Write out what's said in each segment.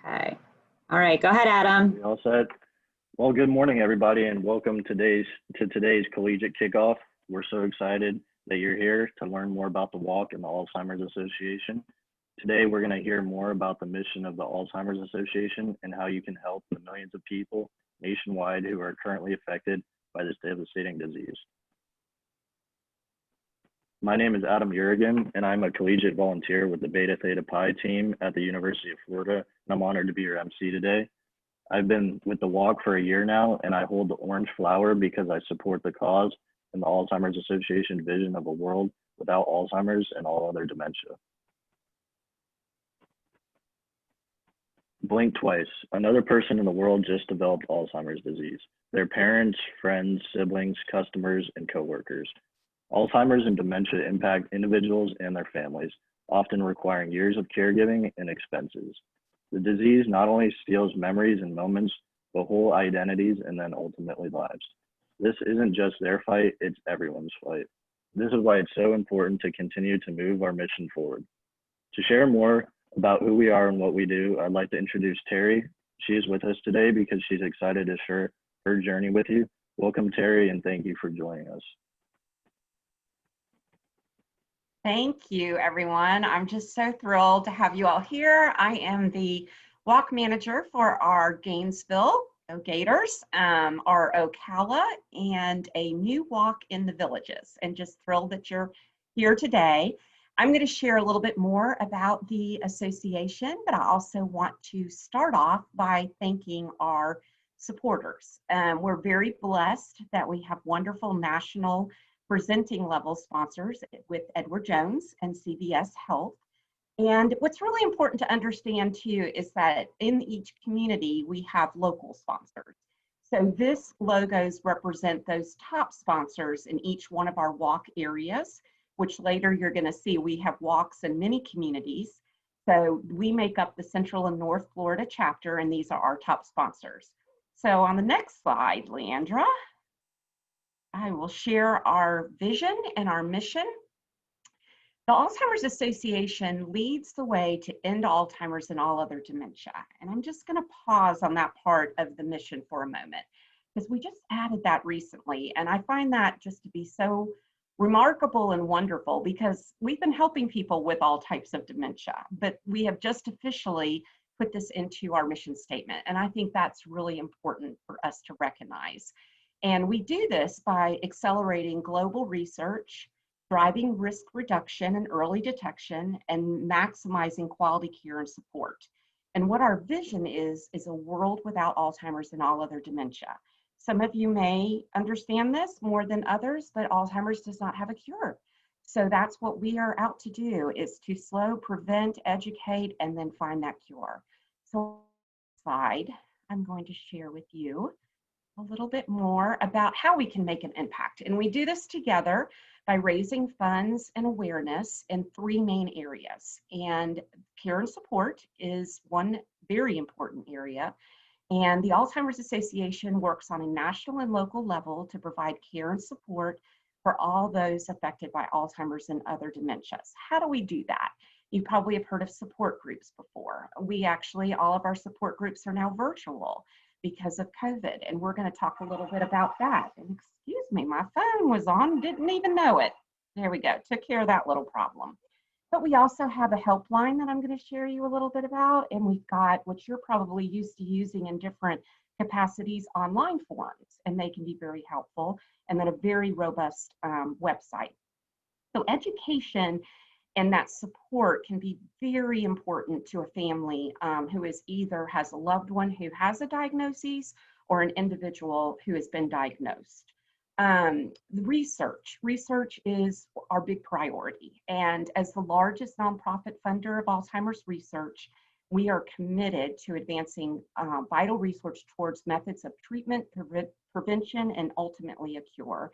Okay. All right, go ahead, Adam. We all set? Well, good morning, everybody, and welcome to today's Collegiate Kickoff. We're so excited that you're here to learn more about the walk and the Alzheimer's Association. Today, we're going to hear more about the mission of the Alzheimer's Association and how you can help the millions of people nationwide who are currently affected by this devastating disease. My name is Adam Urigan, and I'm a collegiate volunteer with the Beta Theta Pi team at the University of Florida, and I'm honored to be your MC today. I've been with the walk for a year now, and I hold the orange flower because I support the cause and the Alzheimer's Association vision of a world without Alzheimer's and all other dementia. Blink twice. Another person in the world just developed Alzheimer's disease. Their parents, friends, siblings, customers, and coworkers. Alzheimer's and dementia impact individuals and their families, often requiring years of caregiving and expenses. The disease not only steals memories and moments, but whole identities and then ultimately lives. This isn't just their fight, it's everyone's fight. This is why it's so important to continue to move our mission forward. To share more about who we are and what we do, I'd like to introduce Terry. She is with us today because she's excited to share her journey with you. Welcome, Terry, and thank you for joining us. Thank you, everyone. I'm just so thrilled to have you all here. I am the walk manager for our Gainesville Gators, our Ocala, and a new walk in the villages. And just thrilled that you're here today. I'm going to share a little bit more about the association, but I also want to start off by thanking our supporters. We're very blessed that we have wonderful national presenting level sponsors with Edward Jones and CVS Health. And what's really important to understand too is that in each community we have local sponsors. So this logos represent those top sponsors in each one of our walk areas, which later you're going to see we have walks in many communities. So we make up the Central and North Florida chapter, and these are our top sponsors. So on the next slide, Leandra, I will share our vision and our mission. The Alzheimer's Association leads the way to end Alzheimer's and all other dementia. And I'm just going to pause on that part of the mission for a moment, because we just added that recently. And I find that just to be so remarkable and wonderful, because we've been helping people with all types of dementia, but we have just officially put this into our mission statement. And I think that's really important for us to recognize. And we do this by accelerating global research, driving risk reduction and early detection, and maximizing quality care and support. And what our vision is a world without Alzheimer's and all other dementia. Some of you may understand this more than others, but Alzheimer's does not have a cure. So that's what we are out to do, is to slow, prevent, educate, and then find that cure. So slide, I'm going to share with you a little bit more about how we can make an impact. And we do this together by raising funds and awareness in three main areas. And care and support is one very important area. And the Alzheimer's Association works on a national and local level to provide care and support for all those affected by Alzheimer's and other dementias. How do we do that? You probably have heard of support groups before. All of our support groups are now virtual because of COVID, and we're going to talk a little bit about that. And excuse me, my phone was on, didn't even know it. There we go, took care of that little problem. But we also have a helpline that I'm going to share you a little bit about, and we've got what you're probably used to using in different capacities, online forums, and they can be very helpful, and then a very robust website. So education and that support can be very important to a family who is either has a loved one who has a diagnosis or an individual who has been diagnosed. Research is our big priority. And as the largest nonprofit funder of Alzheimer's research, we are committed to advancing vital research towards methods of treatment, prevention, and ultimately a cure.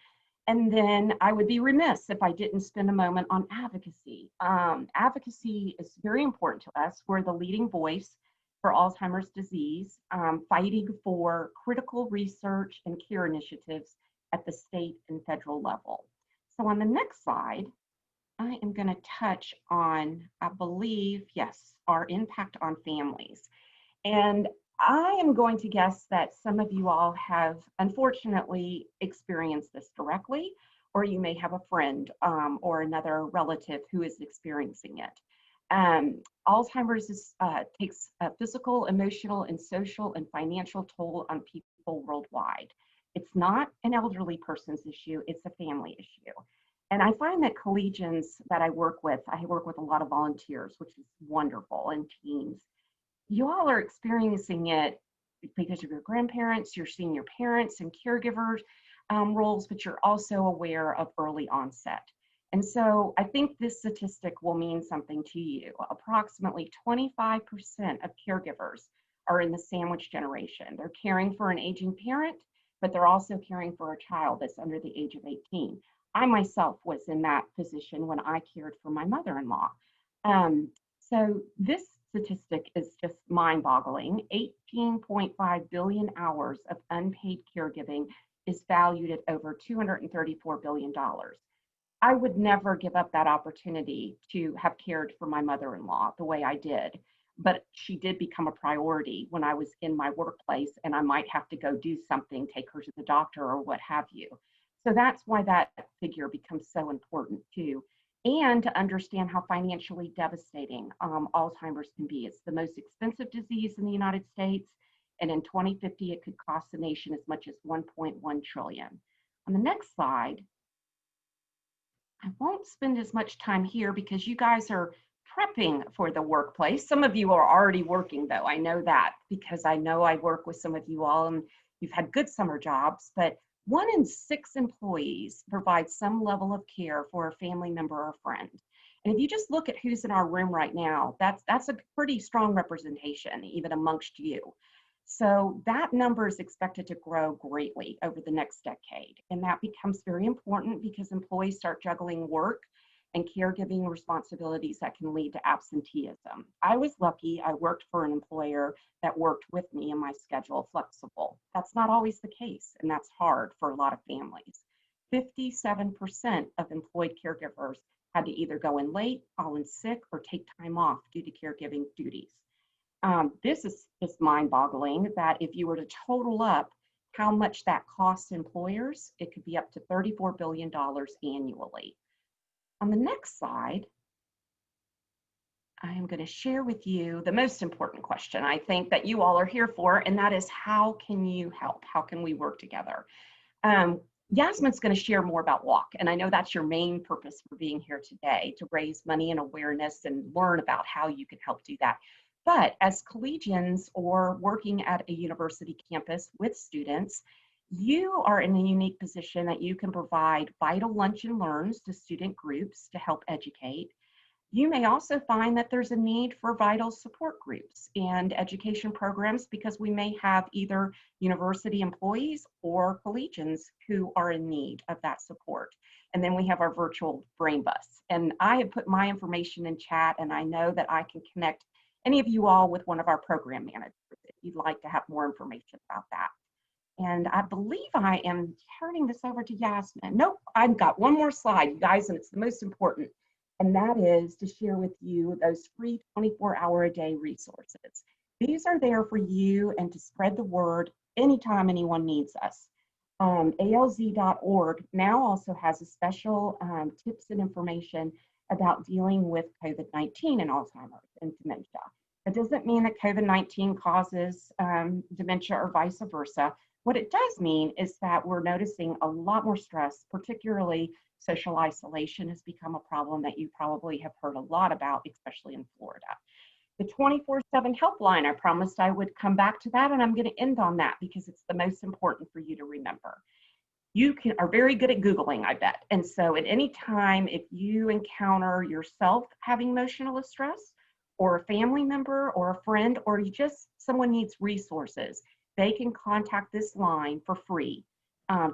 And then I would be remiss if I didn't spend a moment on advocacy. Advocacy is very important to us. We're the leading voice for Alzheimer's disease, fighting for critical research and care initiatives at the state and federal level. So on the next slide, I am going to touch on, I believe, yes, our impact on families. And I am going to guess that some of you all have unfortunately experienced this directly, or you may have a friend or another relative who is experiencing it. Alzheimer's takes a physical, emotional, and social and financial toll on people worldwide. It's not an elderly person's issue, it's a family issue. And I find that collegians that I work with a lot of volunteers, which is wonderful, and teens. You all are experiencing it because of your grandparents, your senior parents and caregivers roles, but you're also aware of early onset. And so I think this statistic will mean something to you. Approximately 25% of caregivers are in the sandwich generation. They're caring for an aging parent, but they're also caring for a child that's under the age of 18. I myself was in that position when I cared for my mother-in-law. So this statistic is just mind-boggling. 18.5 billion hours of unpaid caregiving is valued at over $234 billion. I would never give up that opportunity to have cared for my mother-in-law the way I did, but she did become a priority when I was in my workplace and I might have to go do something, take her to the doctor or what have you. So that's why that figure becomes so important too. And to understand how financially devastating Alzheimer's can be. It's the most expensive disease in the United States. And in 2050, it could cost the nation as much as 1.1 trillion. On the next slide, I won't spend as much time here because you guys are prepping for the workplace. Some of you are already working though. I know that because I know I work with some of you all and you've had good summer jobs, but 1 in 6 employees provide some level of care for a family member or friend. And if you just look at who's in our room right now, that's a pretty strong representation, even amongst you. So that number is expected to grow greatly over the next decade. And that becomes very important because employees start juggling work and caregiving responsibilities that can lead to absenteeism. I was lucky, I worked for an employer that worked with me and my schedule flexible. That's not always the case, and that's hard for a lot of families. 57% of employed caregivers had to either go in late, call in sick, or take time off due to caregiving duties. This is just mind-boggling that if you were to total up how much that costs employers, it could be up to $34 billion annually. On the next slide, I am going to share with you the most important question I think that you all are here for, and that is how can you help? How can we work together? Yasmin's going to share more about WALK, and I know that's your main purpose for being here today, to raise money and awareness and learn about how you can help do that. But as collegians or working at a university campus with students, you are in a unique position that you can provide vital lunch and learns to student groups to help educate. You may also find that there's a need for vital support groups and education programs because we may have either university employees or collegians who are in need of that support. And then we have our virtual brain bus. And I have put my information in chat, and I know that I can connect any of you all with one of our program managers if you'd like to have more information about that. And I believe I am turning this over to Yasmin. Nope, I've got one more slide, you guys, and it's the most important. And that is to share with you those free 24-hour-a-day resources. These are there for you and to spread the word anytime anyone needs us. ALZ.org now also has a special tips and information about dealing with COVID-19 and Alzheimer's and dementia. It doesn't mean that COVID-19 causes dementia or vice versa. What it does mean is that we're noticing a lot more stress, particularly social isolation has become a problem that you probably have heard a lot about, especially in Florida. The 24/7 helpline, I promised I would come back to that, and I'm going to end on that because it's the most important for you to remember. You are very good at Googling, I bet. And so at any time, if you encounter yourself having emotional distress, or a family member or a friend, or you just someone needs resources, they can contact this line for free,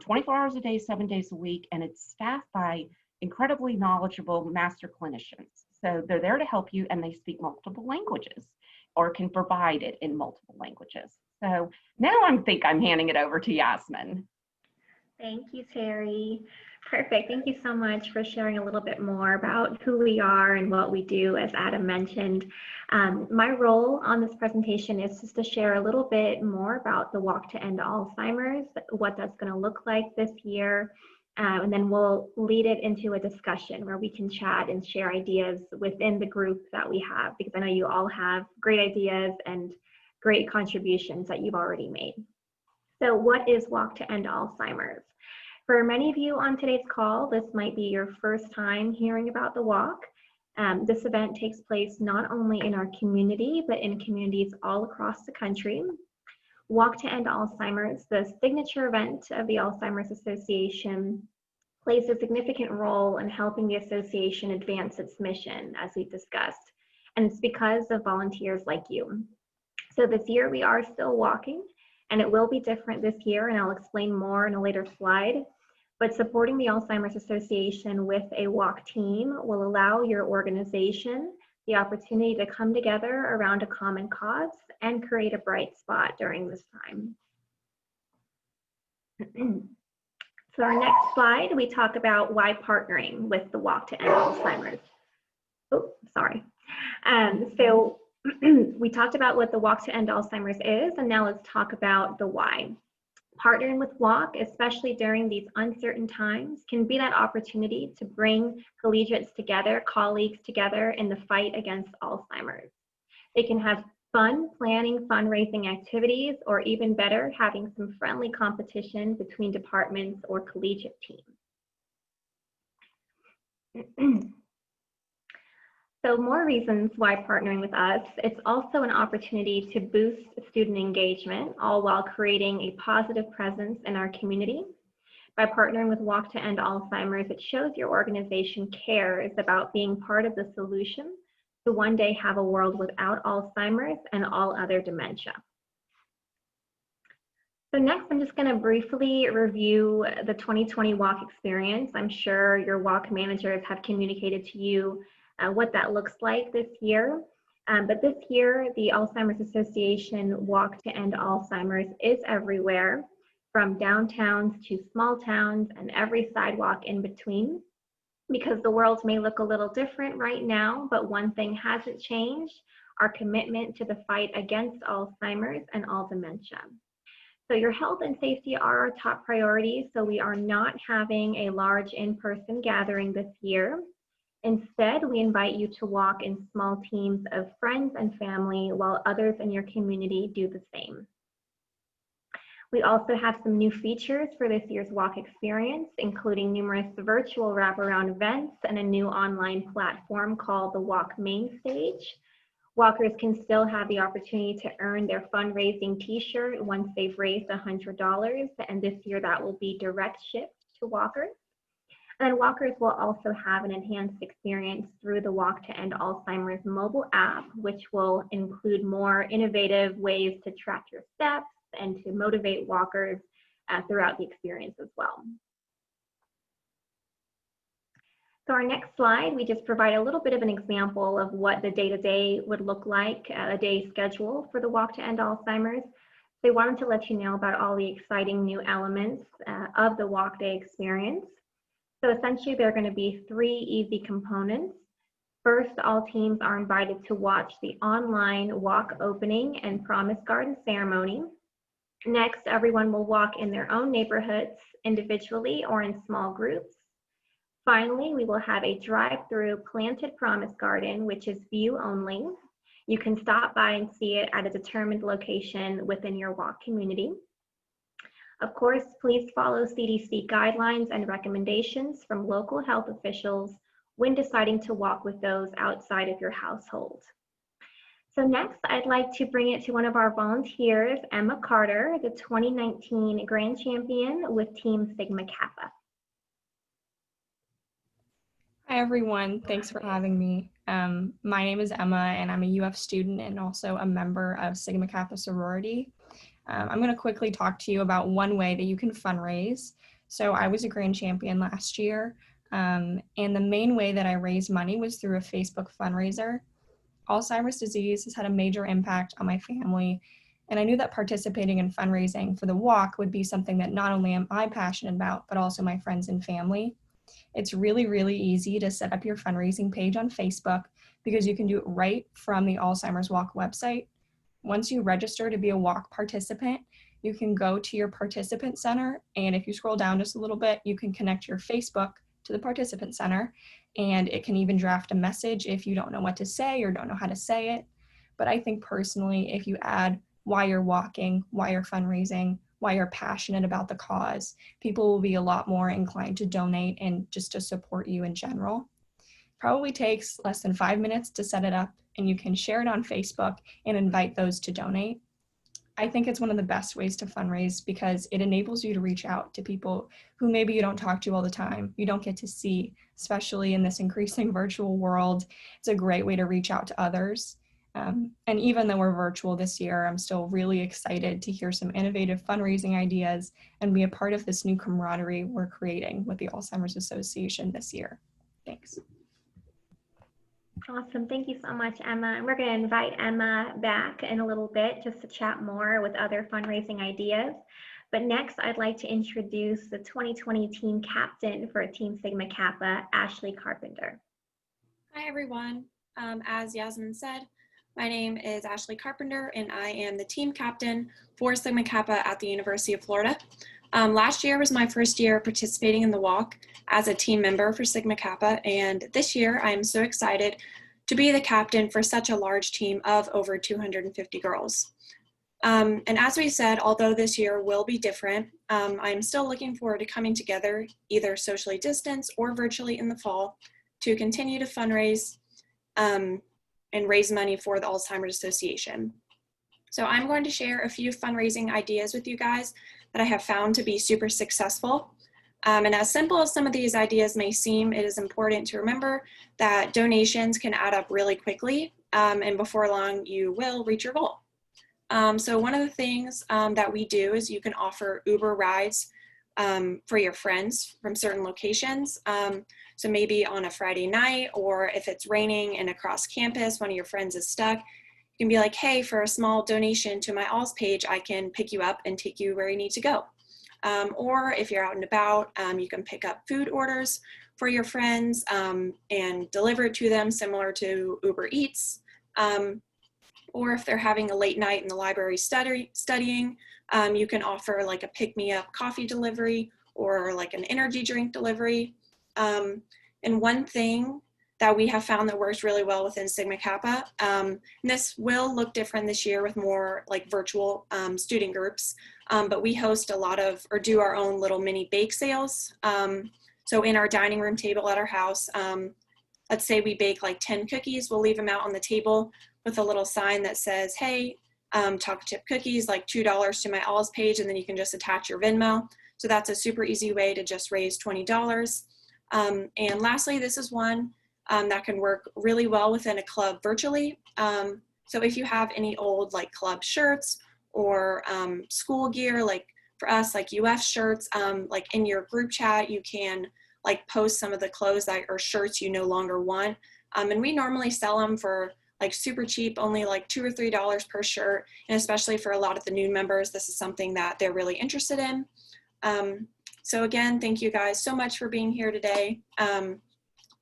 24 hours a day, 7 days a week, and it's staffed by incredibly knowledgeable master clinicians. So they're there to help you, and they speak multiple languages or can provide it in multiple languages. So now I think I'm handing it over to Yasmin. Thank you, Terry. Perfect. Thank you so much for sharing a little bit more about who we are and what we do, as Adam mentioned. My role on this presentation is just to share a little bit more about the Walk to End Alzheimer's, what that's going to look like this year, and then we'll lead it into a discussion where we can chat and share ideas within the group that we have, because I know you all have great ideas and great contributions that you've already made. So what is Walk to End Alzheimer's? For many of you on today's call, this might be your first time hearing about the walk. This event takes place not only in our community, but in communities all across the country. Walk to End Alzheimer's, the signature event of the Alzheimer's Association, plays a significant role in helping the association advance its mission, as we've discussed. And it's because of volunteers like you. So this year we are still walking, and it will be different this year, and I'll explain more in a later slide. But supporting the Alzheimer's Association with a walk team will allow your organization the opportunity to come together around a common cause and create a bright spot during this time. So our next slide, we talk about why partnering with the Walk to End Alzheimer's. Oh, sorry. So we talked about what the Walk to End Alzheimer's is, and now let's talk about the why. Partnering with Walk, especially during these uncertain times, can be that opportunity to bring collegiates together, colleagues together in the fight against Alzheimer's. They can have fun planning fundraising activities, or even better, having some friendly competition between departments or collegiate teams. So more reasons why partnering with us. It's also an opportunity to boost student engagement, all while creating a positive presence in our community. By partnering with Walk to End Alzheimer's, it shows your organization cares about being part of the solution to one day have a world without Alzheimer's and all other dementia. So next, I'm just going to briefly review the 2020 Walk experience. I'm sure your Walk managers have communicated to you what that looks like this year. But this year, the Alzheimer's Association Walk to End Alzheimer's is everywhere, from downtowns to small towns and every sidewalk in between. Because the world may look a little different right now, but one thing hasn't changed: our commitment to the fight against Alzheimer's and all dementia. So your health and safety are our top priorities, so we are not having a large in-person gathering this year. Instead, we invite you to walk in small teams of friends and family while others in your community do the same. We also have some new features for this year's walk experience, including numerous virtual wraparound events and a new online platform called the Walk Main Stage. Walkers can still have the opportunity to earn their fundraising t-shirt once they've raised $100, and this year that will be direct shipped to walkers. And walkers will also have an enhanced experience through the Walk to End Alzheimer's mobile app, which will include more innovative ways to track your steps and to motivate walkers throughout the experience as well. So our next slide, we just provide a little bit of an example of what the day-to-day would look like, a day schedule for the Walk to End Alzheimer's. They wanted to let you know about all the exciting new elements of the walk day experience. So essentially, there are going to be 3 easy components. First, all teams are invited to watch the online walk opening and promise garden ceremony. Next, everyone will walk in their own neighborhoods, individually or in small groups. Finally, we will have a drive-through planted promise garden, which is view only. You can stop by and see it at a determined location within your walk community. Of course, please follow CDC guidelines and recommendations from local health officials when deciding to walk with those outside of your household. So next, I'd like to bring it to one of our volunteers, Emma Carter, the 2019 Grand Champion with Team Sigma Kappa. Hi everyone, thanks for having me. My name is Emma and I'm a UF student and also a member of Sigma Kappa sorority. I'm going to quickly talk to you about one way that you can fundraise. So I was a Grand Champion last year, and the main way that I raised money was through a Facebook fundraiser. Alzheimer's disease has had a major impact on my family, And I knew that participating in fundraising for the walk would be something that not only am I passionate about, but also my friends and family. It's really, really easy to set up your fundraising page on Facebook because you can do it right from the Alzheimer's Walk website. Once you register to be a walk participant, you can go to your participant center, and if you scroll down just a little bit, you can connect your Facebook to the participant center, and it can even draft a message if you don't know what to say or don't know how to say it. But I think personally, if you add why you're walking, why you're fundraising, why you're passionate about the cause, people will be a lot more inclined to donate and just to support you in general. Probably takes less than 5 minutes to set it up, and you can share it on Facebook and invite those to donate. I think it's one of the best ways to fundraise because it enables you to reach out to people who maybe you don't talk to all the time, you don't get to see, especially in this increasing virtual world. It's a great way to reach out to others. And even though we're virtual this year, I'm still really excited to hear some innovative fundraising ideas and be a part of this new camaraderie we're creating with the Alzheimer's Association this year. Thanks. Awesome. Thank you so much, Emma. And we're going to invite Emma back in a little bit just to chat more with other fundraising ideas. But next, I'd like to introduce the 2020 team captain for Team Sigma Kappa, Ashley Carpenter. Hi, everyone. As Yasmin said, my name is Ashley Carpenter, and I am the team captain for Sigma Kappa at the University of Florida. Last year was my first year participating in the walk as a team member for Sigma Kappa, and this year I am so excited to be the captain for such a large team of over 250 girls. And as we said, although this year will be different, I'm still looking forward to coming together either socially distanced or virtually in the fall to continue to fundraise and raise money for the Alzheimer's Association. So I'm going to share a few fundraising ideas with you guys that I have found to be super successful. And as simple as some of these ideas may seem, it is important to remember that donations can add up really quickly, and before long you will reach your goal. So one of the things that we do is you can offer Uber rides for your friends from certain locations. So maybe on a Friday night, or if it's raining and across campus, one of your friends is stuck, you can be like, hey, for a small donation to my ALZ page, I can pick you up and take you where you need to go. Or if you're out and about, you can pick up food orders for your friends and deliver it to them, similar to Uber Eats. Or if they're having a late night in the library studying, you can offer like a pick-me-up coffee delivery or like an energy drink delivery. And one thing that we have found that works really well within Sigma Kappa, and this will look different this year with more like virtual student groups, but we host a lot of, or do our own little mini bake sales. So in our dining room table at our house, let's say we bake like 10 cookies, we'll leave them out on the table with a little sign that says, hey, chocolate chip cookies, like $2 to my ALZ page, and then you can just attach your Venmo. So that's a super easy way to just raise $20. And lastly, this is one that can work really well within a club virtually. So if you have any old like club shirts or school gear, like for us, like UF shirts, like in your group chat, you can like post some of the clothes that or shirts you no longer want. And we normally sell them for like super cheap, only like $2 or $3 per shirt. And especially for a lot of the new members, this is something that they're really interested in. So again, thank you guys so much for being here today. And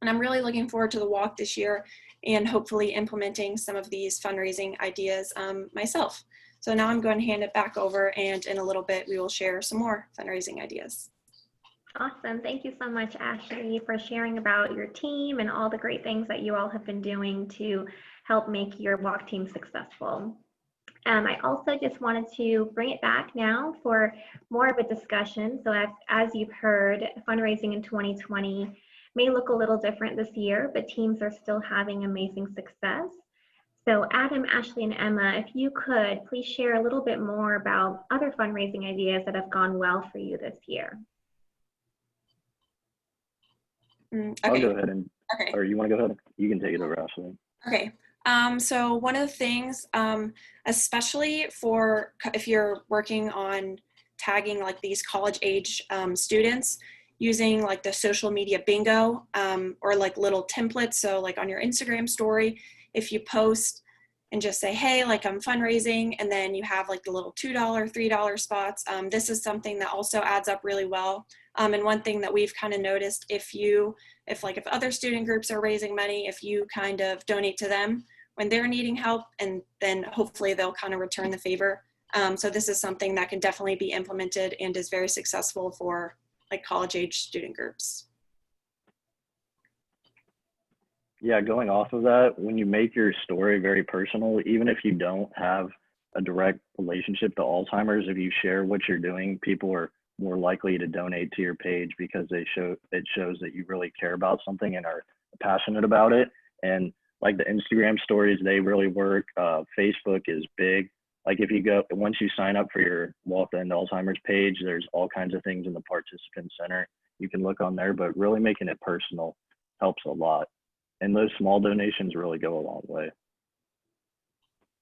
I'm really looking forward to the walk this year and hopefully implementing some of these fundraising ideas myself. So now I'm going to hand it back over, and in a little bit, we will share some more fundraising ideas. Awesome. Thank you so much, Ashley, for sharing about your team and all the great things that you all have been doing to help make your walk team successful. I also just wanted to bring it back now for more of a discussion. So as you've heard, fundraising in 2020 may look a little different this year, but teams are still having amazing success. So Adam, Ashley, and Emma, if you could, please share a little bit more about other fundraising ideas that have gone well for you this year. Okay. I'll go ahead and, Okay. or you want to go ahead? You can take it over, Ashley. Okay. So one of the things, especially for if you're working on tagging like these college age students, using like the social media bingo or like little templates. So like on your Instagram story, if you post and just say, hey, like I'm fundraising, and then you have like the little $2, $3 spots. This is something that also adds up really well. And one thing that we've kind of noticed, if other student groups are raising money, if you kind of donate to them when they're needing help, and then hopefully they'll kind of return the favor. So this is something that can definitely be implemented and is very successful for like college age student groups. Yeah, going off of that, when you make your story very personal, even if you don't have a direct relationship to Alzheimer's, if you share what you're doing, people are more likely to donate to your page because it shows that you really care about something and are passionate about it. And like the Instagram stories, they really work. Facebook is big. Like if you once you sign up for your Walk to End Alzheimer's page, there's all kinds of things in the participant center you can look on there, but really making it personal helps a lot. And those small donations really go a long way.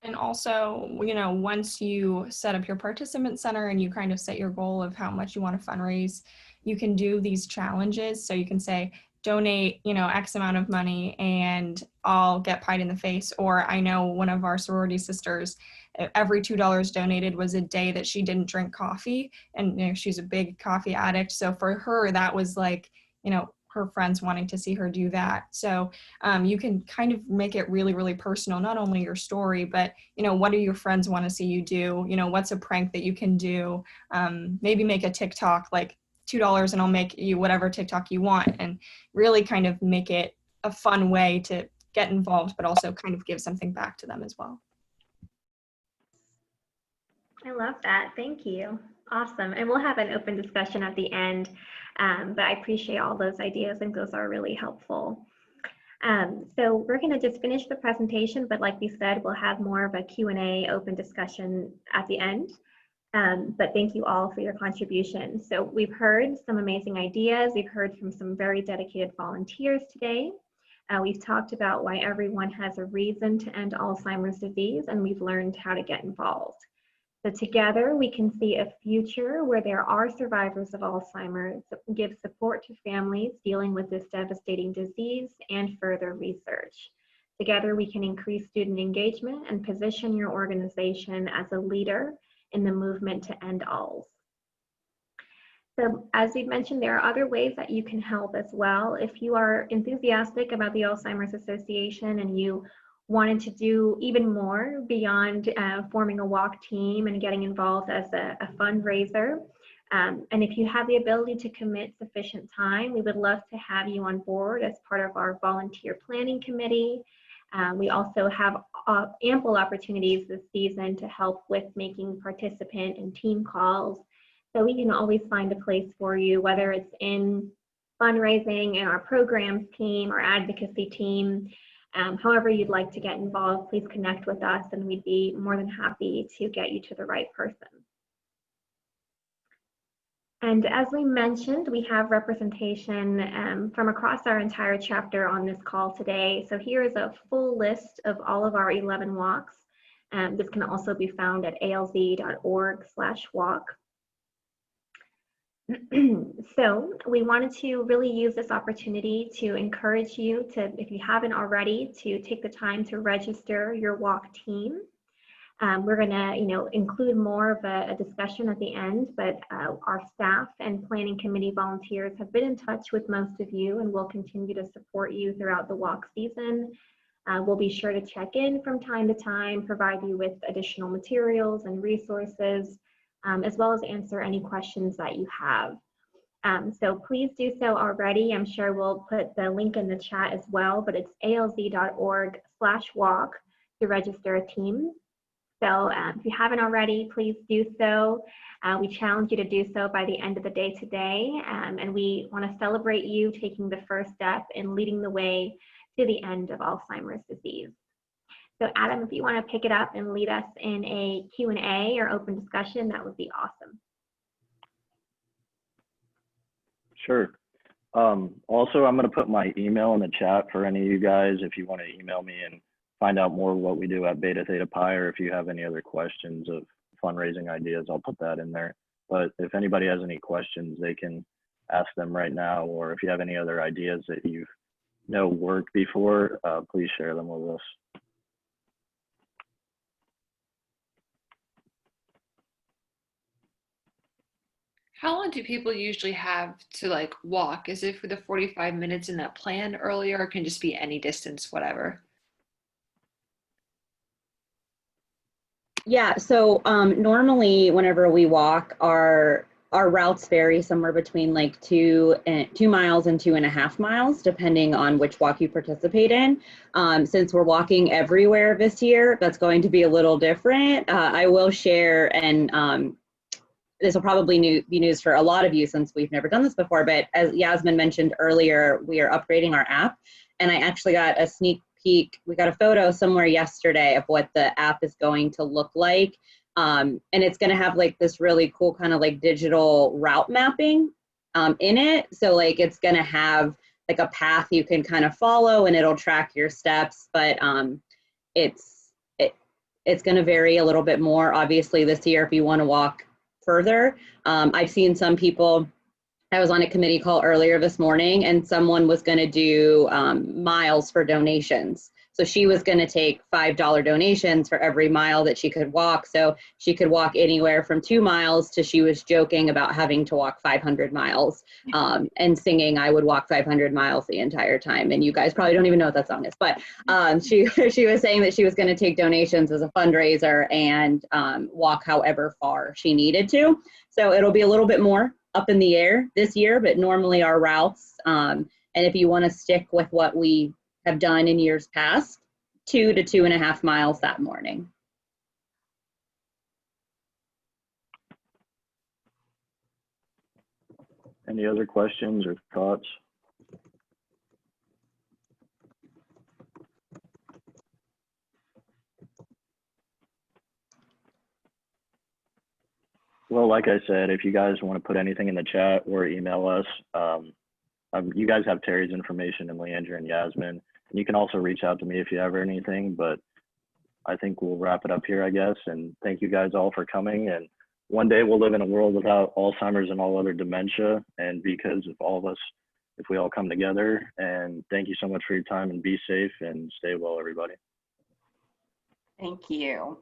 And also, once you set up your participant center and you kind of set your goal of how much you want to fundraise, you can do these challenges. So you can say, donate, X amount of money and I'll get pied in the face. Or I know one of our sorority sisters, every $2 donated was a day that she didn't drink coffee. And she's a big coffee addict. So for her, that was like, her friends wanting to see her do that. So you can kind of make it really, really personal, not only your story, but, what do your friends want to see you do? What's a prank that you can do? Maybe make a TikTok, like $2 and I'll make you whatever TikTok you want, and really kind of make it a fun way to get involved, but also kind of give something back to them as well. I love that. Thank you. Awesome. And we'll have an open discussion at the end, but I appreciate all those ideas and those are really helpful. So we're going to just finish the presentation, but like we said, we'll have more of a Q&A open discussion at the end. But thank you all for your contributions. So we've heard some amazing ideas. We've heard from some very dedicated volunteers today. We've talked about why everyone has a reason to end Alzheimer's disease, and we've learned how to get involved. So together we can see a future where there are survivors of Alzheimer's, give support to families dealing with this devastating disease, and further research. Together we can increase student engagement and position your organization as a leader in the movement to end ALZ. So as we've mentioned, there are other ways that you can help as well. If you are enthusiastic about the Alzheimer's Association and you wanted to do even more beyond forming a walk team and getting involved as a fundraiser, and if you have the ability to commit sufficient time, we would love to have you on board as part of our volunteer planning committee. We also have ample opportunities this season to help with making participant and team calls. So we can always find a place for you, whether it's in fundraising, in our programs team, or advocacy team. However you'd like to get involved, please connect with us and we'd be more than happy to get you to the right person. And as we mentioned, we have representation from across our entire chapter on this call today. So here is a full list of all of our 11 walks. This can also be found at alz.org/walk. So we wanted to really use this opportunity to encourage you to, if you haven't already, to take the time to register your walk team. We're going to, include more of a discussion at the end, but our staff and planning committee volunteers have been in touch with most of you and will continue to support you throughout the walk season. We'll be sure to check in from time to time, provide you with additional materials and resources, as well as answer any questions that you have. So please do so already. I'm sure we'll put the link in the chat as well, but it's alz.org/walk to register a team. So if you haven't already, please do so. We challenge you to do so by the end of the day today. And we want to celebrate you taking the first step in leading the way to the end of Alzheimer's disease. So Adam, if you want to pick it up and lead us in a Q&A or open discussion, that would be awesome. Sure. Also, I'm going to put my email in the chat for any of you guys if you want to email me and find out more what we do at Beta Theta Pi, or if you have any other questions of fundraising ideas, I'll put that in there. But if anybody has any questions, they can ask them right now, or if you have any other ideas that you know worked before, please share them with us. How long do people usually have to like walk? Is it for the 45 minutes in that plan earlier, or can it just be any distance, whatever? Yeah, so normally whenever we walk, our routes vary somewhere between like 2 miles and 2.5 miles, depending on which walk you participate in. Since we're walking everywhere this year, that's going to be a little different. I will share, and this will probably be news for a lot of you since we've never done this before, but as Yasmin mentioned earlier, we are upgrading our app, and I actually got a sneak peek. We got a photo somewhere yesterday of what the app is going to look like. And it's going to have like this really cool kind of like digital route mapping in it. So like it's going to have like a path you can kind of follow, and it'll track your steps, but it's going to vary a little bit more obviously this year if you want to walk further. I've seen some people, I was on a committee call earlier this morning, and someone was going to do miles for donations. So she was going to take $5 donations for every mile that she could walk. So she could walk anywhere from 2 miles to, she was joking about having to walk 500 miles and singing "I would walk 500 miles" the entire time. And you guys probably don't even know what that song is, but she was saying that she was going to take donations as a fundraiser and walk however far she needed to. So it'll be a little bit more up in the air this year, but normally our routes, and if you want to stick with what we have done in years past, 2 to 2.5 miles that morning. Any other questions or thoughts? Well, like I said, if you guys want to put anything in the chat or email us, you guys have Terry's information and Leandra and Yasmin. And you can also reach out to me if you have anything, but I think we'll wrap it up here, I guess. And thank you guys all for coming. And one day we'll live in a world without Alzheimer's and all other dementia. And because of all of us, if we all come together. And thank you so much for your time, and be safe and stay well, everybody. Thank you.